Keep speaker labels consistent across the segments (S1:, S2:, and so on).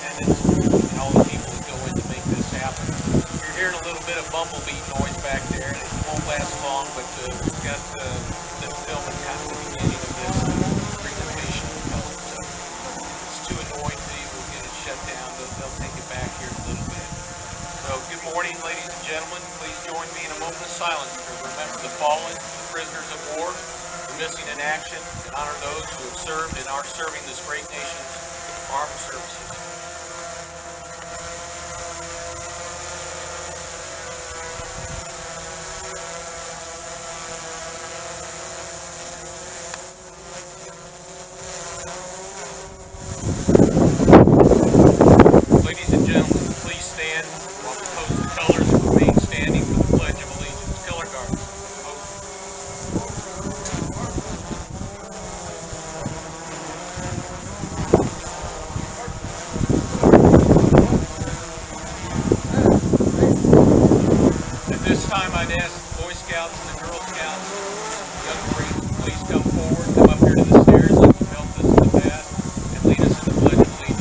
S1: attendants, and all the people that go in to make this happen. You're hearing a little bit of bumblebee noise back there, and it won't last long, but we've got the film at kind of the beginning of this presentation. So if it's too annoying to you, we'll get it shut down. They'll take it back here in a little bit. So good morning, ladies and gentlemen. Please join me in a moment of silence to remember the fallen, the prisoners of war, the missing in action, and honor those who have served and are serving this great nation's armed services. Ladies and gentlemen, please stand while we post the colors and remain standing for the Pledge of Allegiance. Color guard. At this time, I'd ask the Boy Scouts and the Girl Scouts, young Wreaths, please come forward, come up here to the stairs like you've helped us in the past, and lead us in the Pledge of Allegiance.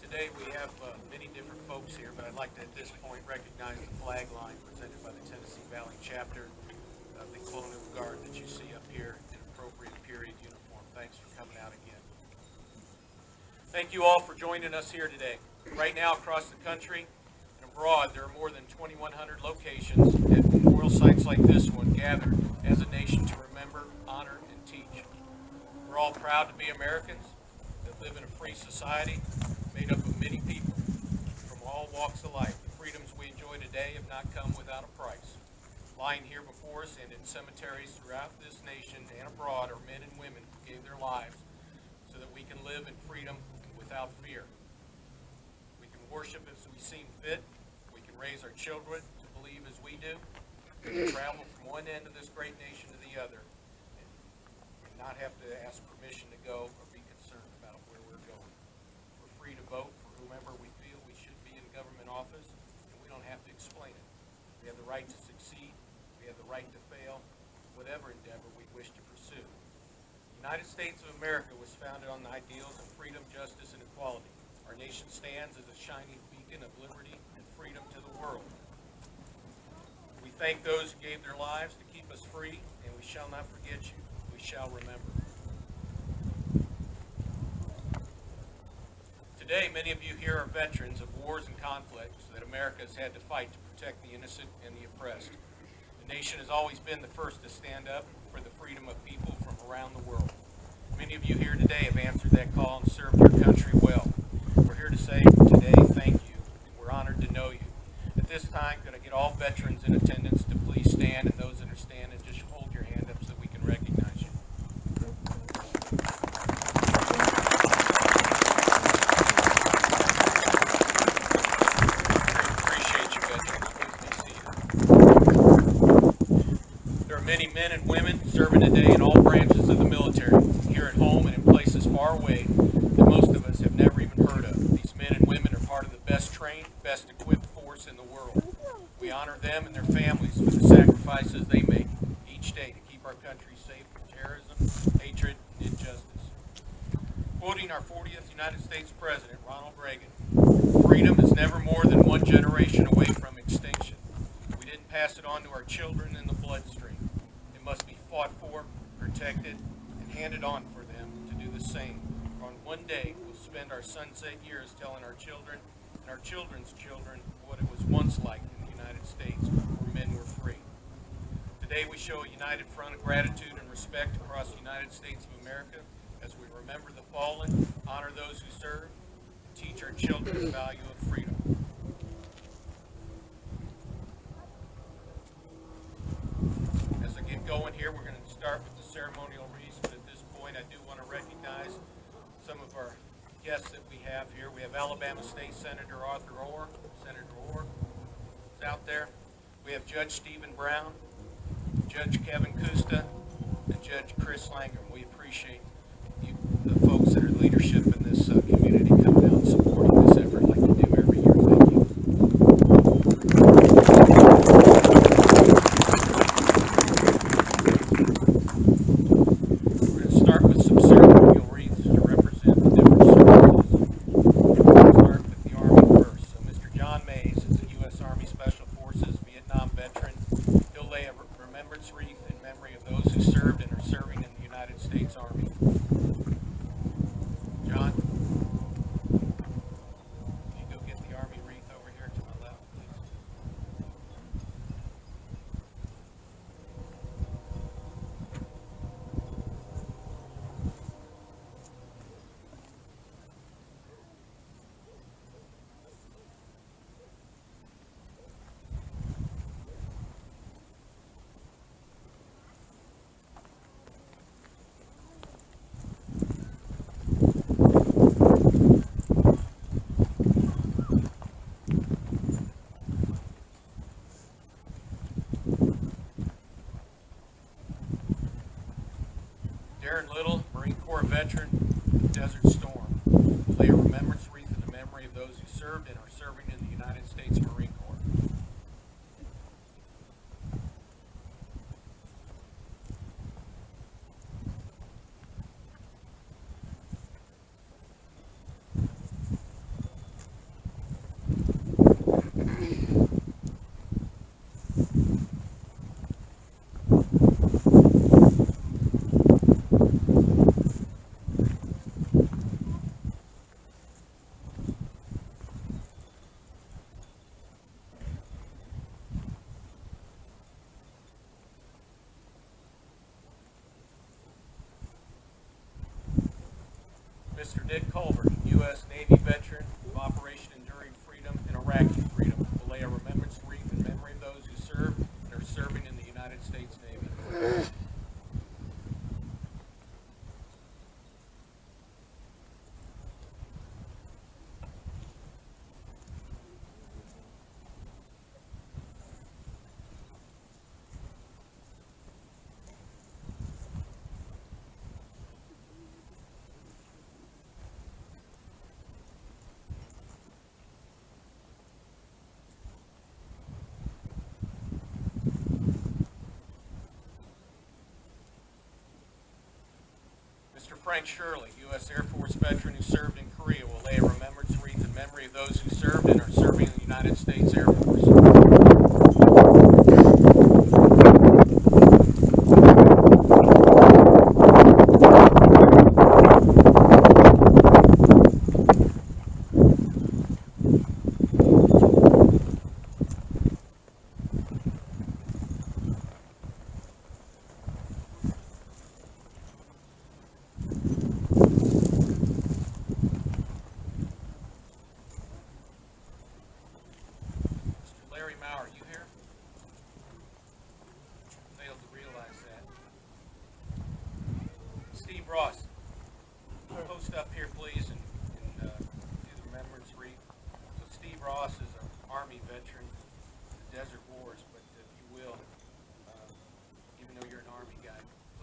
S1: Today we have many different folks here, but I'd like to at this point recognize the flag line presented by the Tennessee Valley chapter of the Colonial Guard that you see up here in appropriate period uniform. Thanks for coming out again. Thank you all for joining us here today. Right now across the country and abroad, there are more than 2,100 locations at memorial sites like this one gathered as a nation to remember, honor, and teach. We're all proud to be Americans that live in a free society made up of many people from all walks of life. The freedoms we enjoy today have not come without a price. Lying here before us and in cemeteries throughout this nation and abroad are men and women who gave their lives so that we can live in freedom without fear. We can worship as we seem fit. We can raise our children to believe as we do. We can travel from one end of this great nation to the other and not have to ask permission to go or be concerned about where we're going. We're free to vote for whomever we feel we should be in government office, and we don't have to explain it. We have the right to succeed. We have the right to fail, whatever endeavor we wish to pursue. The United States of America was founded on the ideals of freedom, justice, and equality. Our nation stands as a shining beacon of liberty and freedom to the world. We thank those who gave their lives to keep us free, and we shall not forget you. We shall remember. Today, many of you here are veterans of wars and conflicts that America has had to fight to protect the innocent and the oppressed. The nation has always been the first to stand up for the freedom of people from around the world. Many of you here today have answered that call and served your country well. We're here here to say today thank you. We're honored to know you. At this time, going to get all veterans in attendance to please stand, and those that are standing, just hold your hand up so we can recognize you. Appreciate you, veterans. Please be seated. There are many men and women serving today in all branches of the military, here at home and in places far away that most of us have never even heard of. These men and women are part of the best trained, best equipped force in the world. We honor them and their families for the sacrifices they make each day to keep our country safe from terrorism, hatred, and injustice. Quoting our 40th United States President, Ronald Reagan, "Freedom is never more than one generation away from extinction. We didn't pass it on to our children in the bloodstream. It must be fought for, protected, and handed on for them to do the same. On one day, we'll spend our sunset years telling our children and our children's children what it was once like in the United States where men were free." Today we show a united front of gratitude and respect across the United States of America as we remember the fallen, honor those who serve, and teach our children the value of freedom. As I get going here, we're going to start with the ceremonial wreaths, but at this point I do want to recognize some of our guests that we have here. We have Alabama State Senator Arthur Orr. Senator Orr is out there. We have Judge Stephen Brown, Judge Kevin Kusta, and Judge Chris Langer. We appreciate you, the folks that are leadership in this community coming out and supporting this effort like you do every year. Thank you. We're going to start with some ceremonial wreaths to represent the different services. We'll start with the Army first. So Mr. John Mays is a U.S. Army Special Forces Vietnam veteran. He'll lay a remembrance wreath in memory of those who served and are serving in the United States Army. John, can you go get the Army wreath over here to my left, please? Darren Little, Marine Corps veteran, Desert Storm, will lay a remembrance wreath in the memory of those who served and are serving in the United States Marine Corps. Mr. Dick Culver, U.S. Navy veteran of Operation Enduring Freedom and Iraqi Freedom, will lay a remembrance wreath in memory of those who served and are serving in the United States Navy. Mr. Frank Shirley, U.S. Air Force veteran who served in Korea, will lay a remembrance wreath in memory of those who served and are serving in the United States Air Force.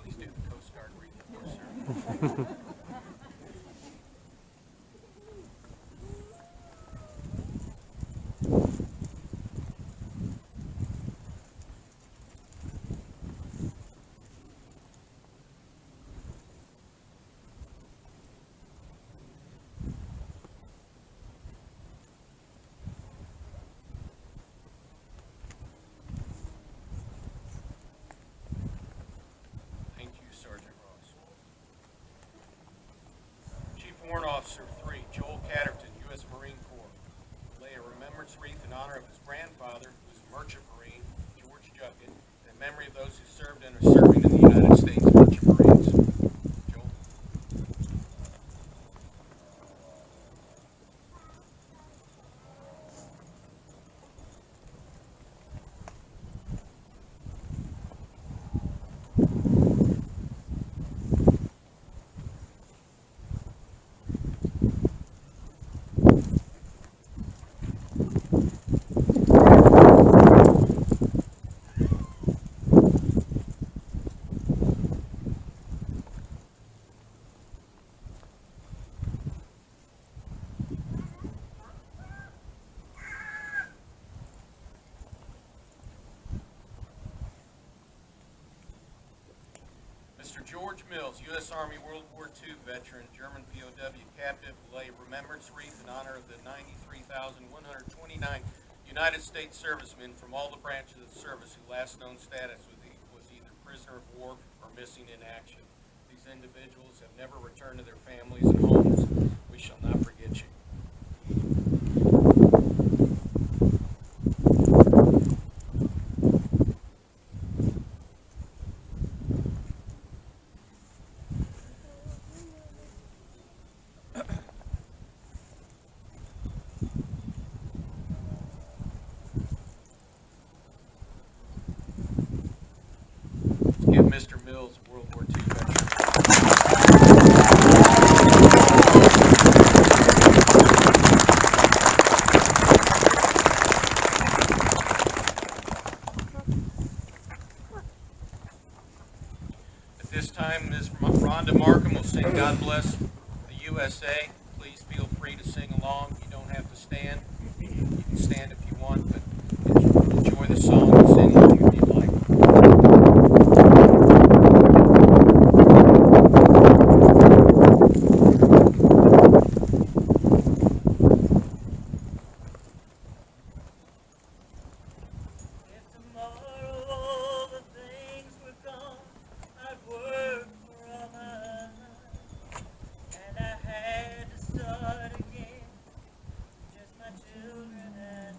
S1: Please do the Coast Guard wreath, of course, sir. Sergeant Ross. Chief Warrant Officer 3, Joel Catterton, U.S. Marine Corps, will lay a remembrance wreath in honor of his grandfather, who was a merchant marine, George Juckett, in memory of those who served and are serving in the United States Merchant Marines. Joel. Mr. George Mills, U.S. Army World War II veteran, German POW captive, will lay a remembrance wreath in honor of the 93,129 United States servicemen from all the branches of the service who last known status was either prisoner of war or missing in action. These individuals have never returned to their families and homes. We shall not forget you. Give Mr. Mills, World War II veteran. At this time, Ms. Rhonda Markham will sing God Bless the USA. Please feel free to sing along. You don't have to stand. You can stand if you want, but enjoy the song and sing along if you'd like.
S2: Children and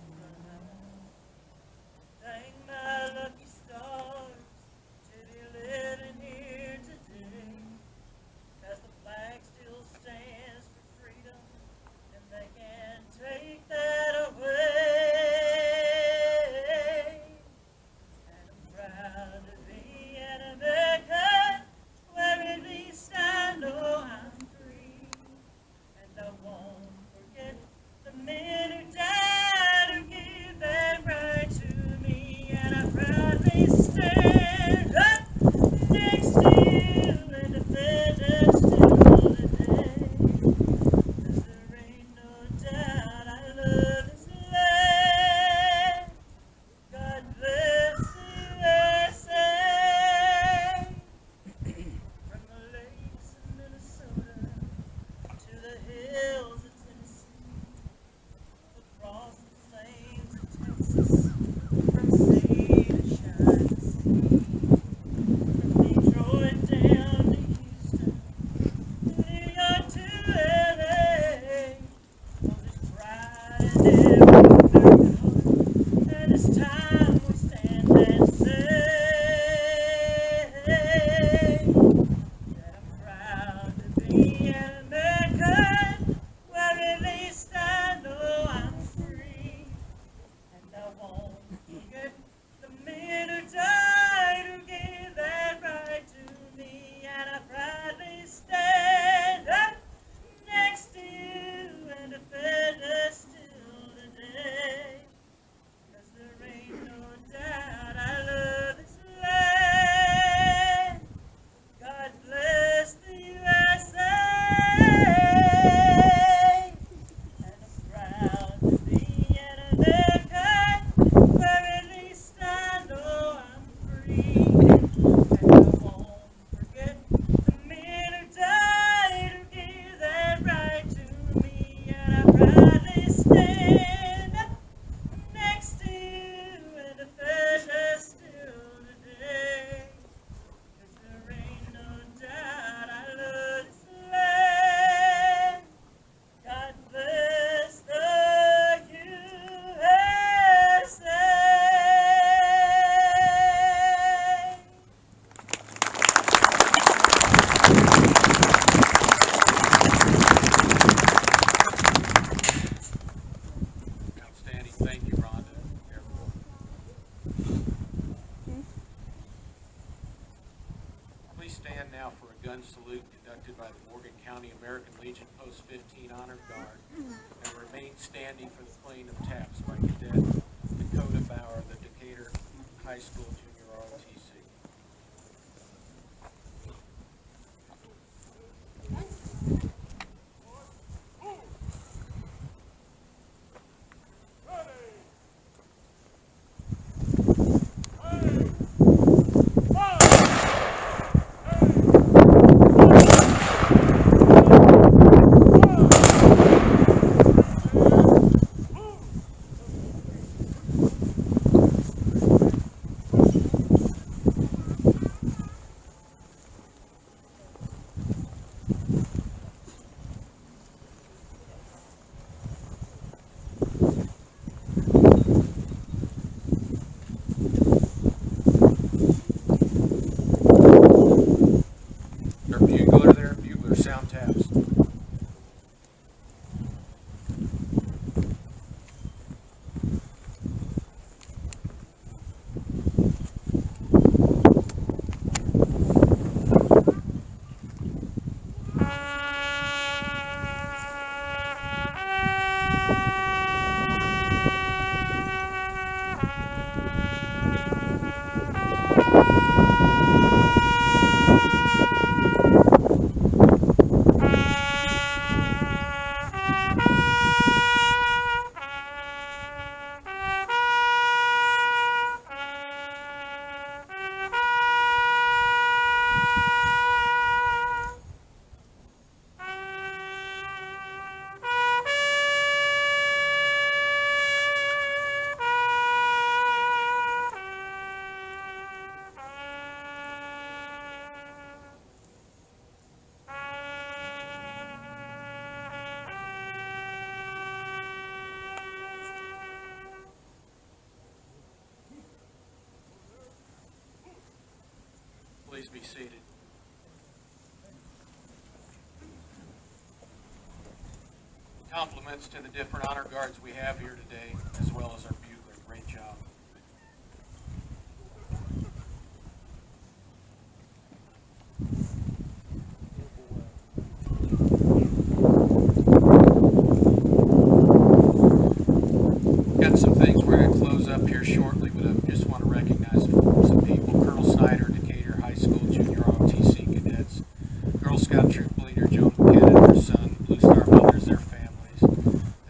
S1: now for a gun salute conducted by the Morgan County American Legion Post 15 Honor Guard, and remain standing for the playing of taps by Cadet Dakota Bauer, the Decatur High School Junior ROTC. Sound taps. Please be seated. Compliments to the different honor guards we have here today, as well as our bugler. Great job. Got some things we're going to close up here shortly, but I just want to recognize some people. Colonel Snyder, Decatur High School Junior ROTC cadets. Girl Scout Troop Leader Joan McKenna, their son, Blue Star Mothers, their families.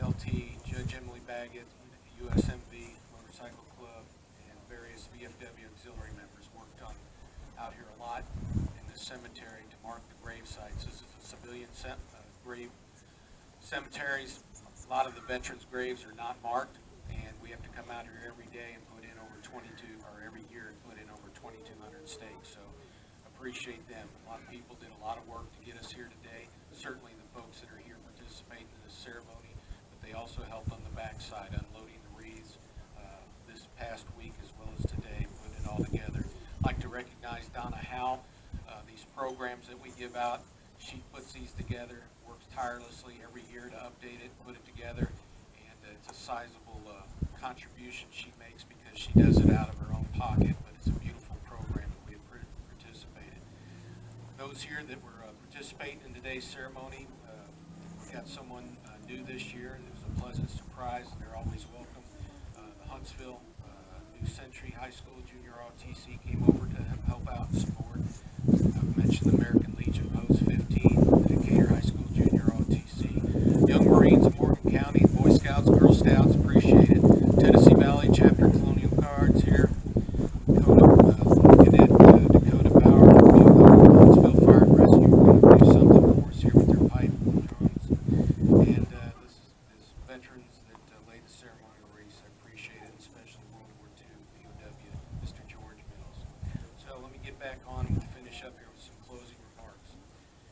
S1: LT Judge Emily Baggett, USMV Motorcycle Club, and various VFW auxiliary members worked out here a lot in this cemetery to mark the grave sites. This is a civilian grave cemeteries. A lot of the veterans' graves are not marked, and we have to come out here every day and put in over 22, or every year and put in over 2,200 stakes. So appreciate them. A lot of people did a lot of work to get us here today. Certainly the folks that are here participating in this ceremony, but they also helped on the backside, unloading the wreaths this past week as well as today, putting it all together. I'd like to recognize Donna Howe. These programs that we give out, she puts these together, works tirelessly every year to update it, put it together, and it's a sizable contribution she makes because she does it out of her own pocket, but it's a beautiful program that we have participated. Those here that were participating in today's ceremony, we got someone new this year. It was a pleasant surprise, and they're always welcome. The Huntsville New Century High School Junior ROTC came over to help out and support. I've mentioned the American Legion Post 15, the Decatur High School Junior ROTC, Young Marines of Morgan County, Boy Scouts, Girl Scouts, appreciate it. Tennessee Valley Chapter Colonial Guards here, Cadet Dakota Bauer, Huntsville Fire and Rescue, are going to do something for us here with their pipe and drums. And this veterans that laid the ceremonial wreaths, I appreciate it, especially World War II POW, Mr. George Mills. So let me get back on and we'll finish up here with some closing remarks.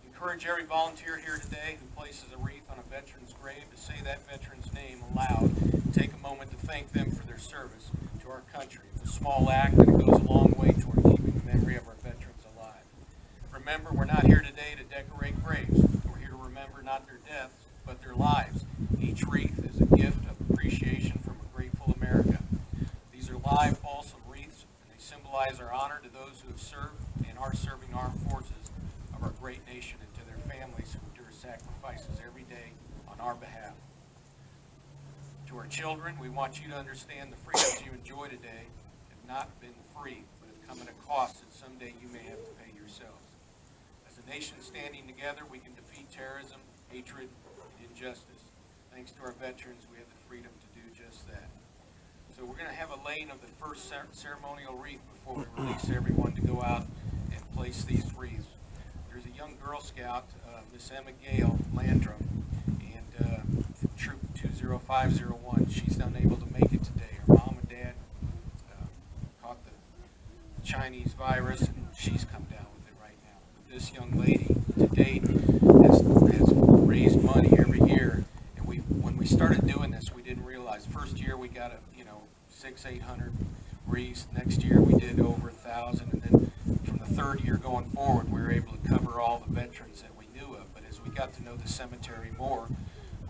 S1: Encourage every volunteer here today who places a wreath on a veteran's grave to say that veteran's name aloud. Take a moment to thank them for their service to our country. It's a small act, and it goes a long way toward keeping the memory of our veterans alive. Remember, we're not here today to decorate graves. We're here to remember not their deaths, but their lives. Each wreath is a gift of appreciation from a grateful America. These are live, balsam wreaths, and they symbolize our honor to those who have served and are serving armed forces great nation and to their families who endure sacrifices every day on our behalf. To our children, we want you to understand the freedoms you enjoy today have not been free, but have come at a cost that someday you may have to pay yourselves. As a nation standing together, we can defeat terrorism, hatred, and injustice. Thanks to our veterans, we have the freedom to do just that. So we're going to have a laying of the first ceremonial wreath before we release everyone to go out and place these wreaths. There's a young Girl Scout, Miss Emma Gale Landrum, and from Troop 20501. She's unable to make it today. Her mom and dad caught the Chinese virus, and she's come down with it right now. But this young lady, to date, has raised money every year. And when we started doing this, we didn't realize. First year we got 600-800 wreaths. Next year we did over 1,000, and then from the third year going forward, we were able to cover all the veterans that we knew of. But as we got to know the cemetery more,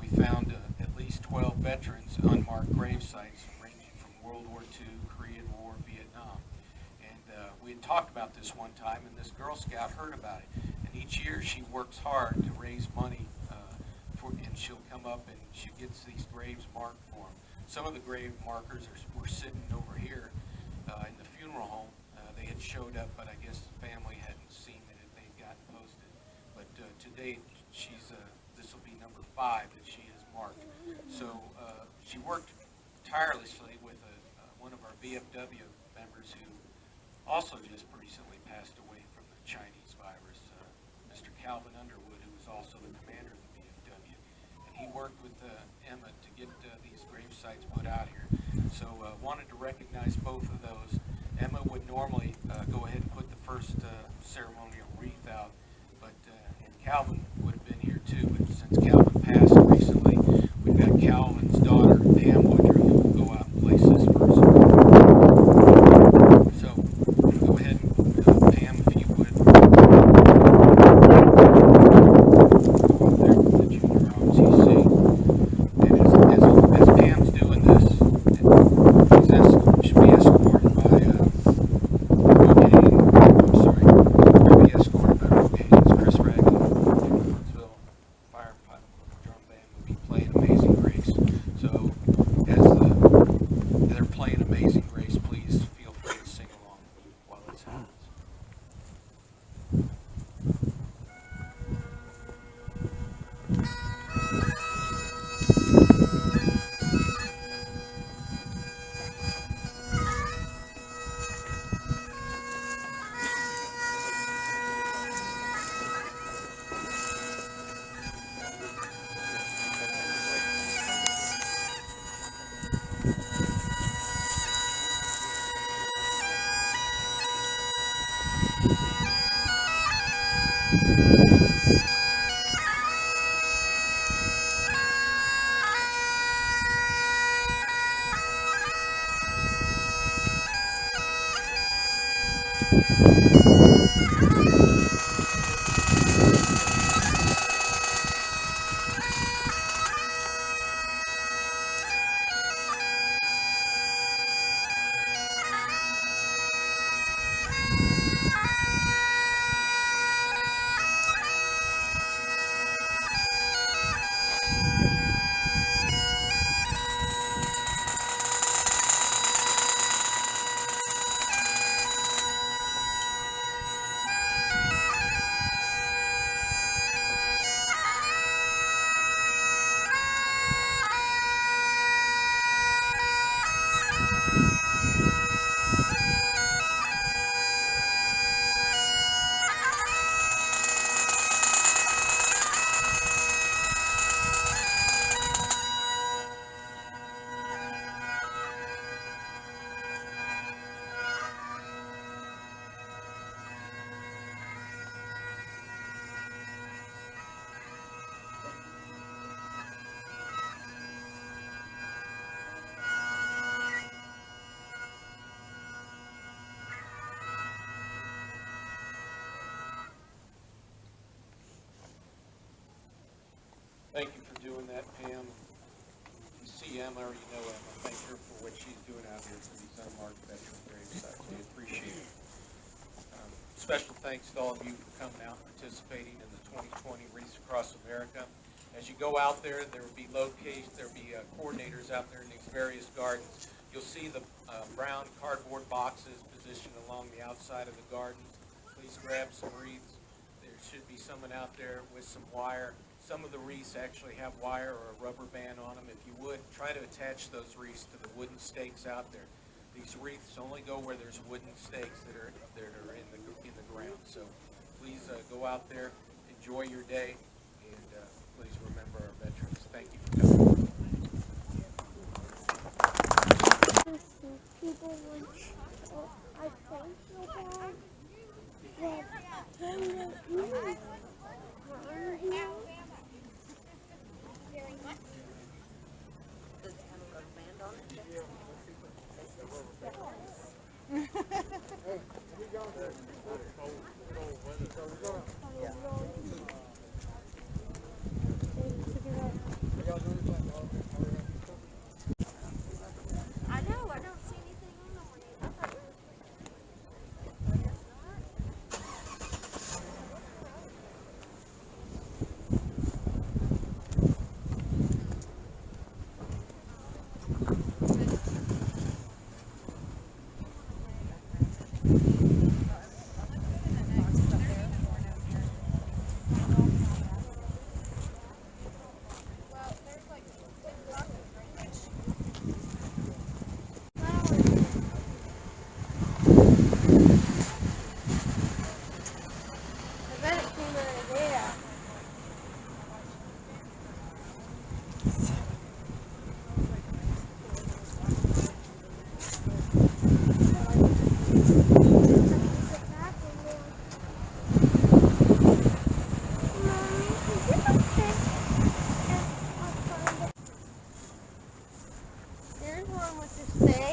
S1: we found at least 12 veterans unmarked grave sites ranging from World War II, Korean War, Vietnam. And we had talked about this one time, and this Girl Scout heard about it. And each year she works hard to raise money, and she'll come up and she gets these graves marked for them. Some of the grave markers were sitting over here in the funeral home. They had showed up, but I guess the family hadn't seen that they had gotten posted. But to date, this will be number 5 that she has marked. So she worked tirelessly with one of our VFW members who also just recently passed away from the Chinese virus, Mr. Calvin Underwood, who was also the commander of the VFW. And he worked with Emma to get these grave sites put out here. So wanted to recognize both of those. Emma would normally go ahead and put the first ceremonial wreath out, but and Calvin would have been here too, but since Calvin passed recently, we've got Calvin's daughter, Pam Woodruff, who will go out and place this first. So go ahead and Pam, if you would. Go up there with the junior ROTC. And as Pam's doing this, should be escorted by Chris Ragging, Huntsville Fire Drum Band will be playing Amazing Grace. So as they're playing Amazing Grace, please feel free to sing along while this happens. Thank you for doing that, Pam. If you see Emma or you know Emma, thank her for what she's doing out here for these unmarked veteran grave sites. We appreciate it. special thanks to all of you for coming out and participating in the 2020 Wreaths Across America. As you go out there, there will be coordinators out there in these various gardens. You'll see the brown cardboard boxes positioned along the outside of the gardens. Please grab some wreaths. There should be someone out there with some wire. Some of the wreaths actually have wire or a rubber band on them. If you would, try to attach those wreaths to the wooden stakes out there. These wreaths only go where there's wooden stakes that are in the ground. So please go out there, enjoy your day, and please remember our veterans. Thank you for coming.
S2: People would, I think so bad that turn the ears
S3: Does it have a rubber band on it?
S2: I know, I don't see anything on them. I thought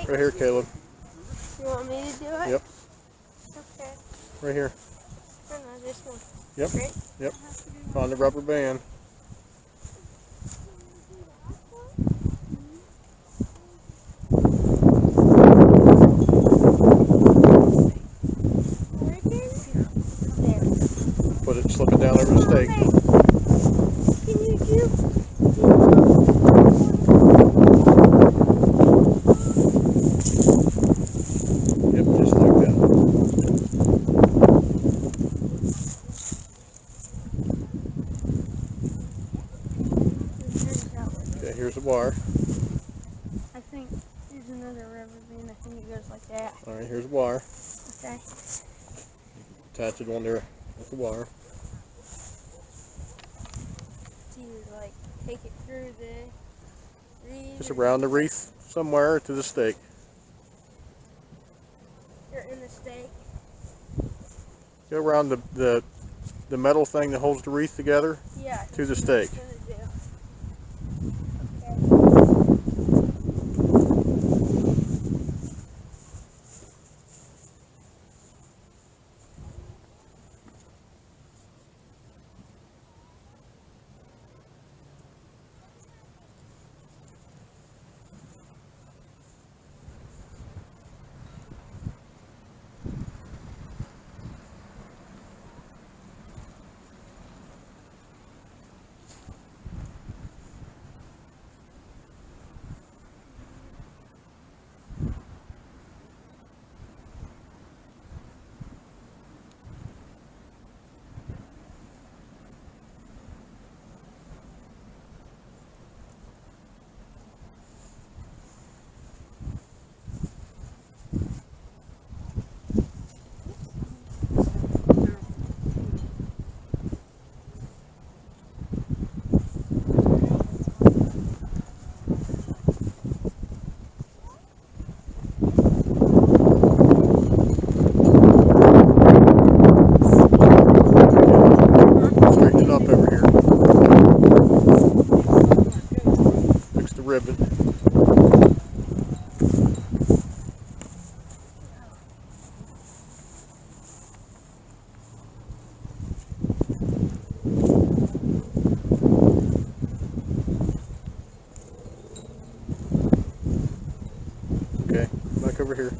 S4: Right here, Caleb.
S2: you want me to do it?
S4: Yep.
S2: Okay.
S4: Right here.
S2: Or no, this one.
S4: Yep.
S2: Right?
S4: Yep. On the rubber band. Put it, slip it down over the stake.
S2: Can you do?
S4: Yep, just like that. Okay, here's the wire.
S2: I think there's another rubber band. I think it goes like that.
S4: All right, here's the wire.
S2: Okay.
S4: Attach it on there with the wire.
S2: Do you like take it through the reed?
S4: Just around the wreath somewhere to the stake.
S2: Or in the stake?
S4: Go around the metal thing that holds the wreath together.
S2: Yeah.
S4: To the
S2: that's what I was
S4: stake.
S2: gonna do.
S4: Straighten it up over here. Fix the ribbon. Okay, back over here.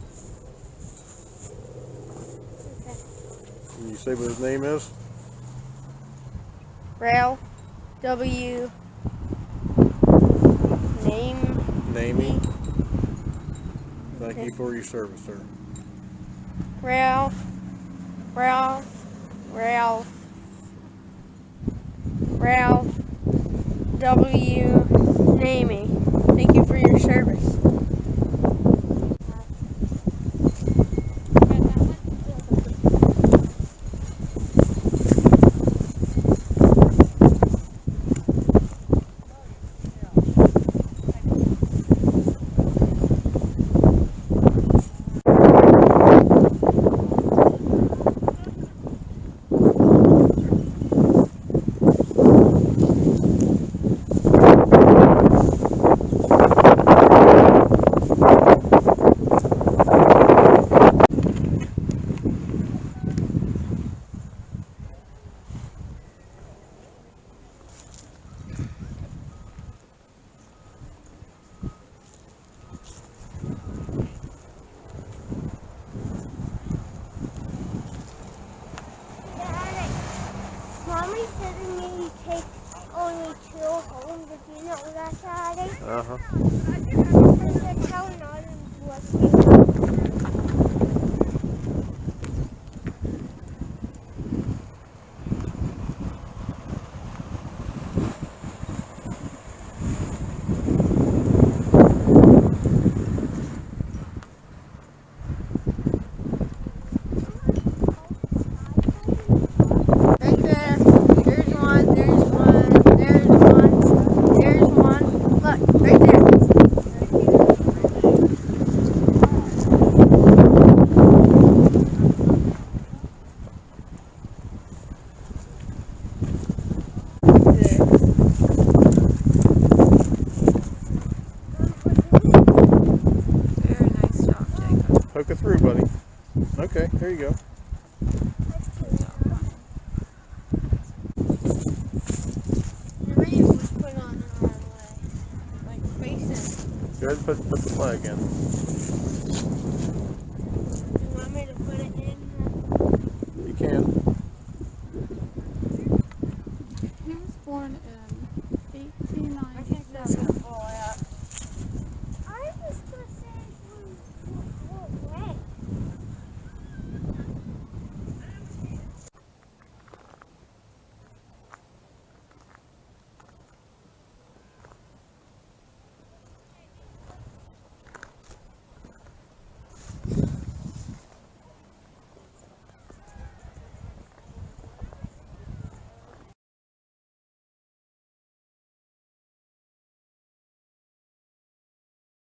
S2: Okay.
S4: Can you say what his name is?
S2: Ralph W.
S4: Namey. Thank you for your service, sir.
S2: Ralph W. Namey. Thank you for your service. Mommy said to me you take only 2 home. Did you know that, Daddy?
S4: Uh-huh.
S2: That's how not
S4: Poke it through, buddy. Okay, there you go.
S2: The wreath was put on the wrong way. Like facing.
S4: Go ahead and put the flag in.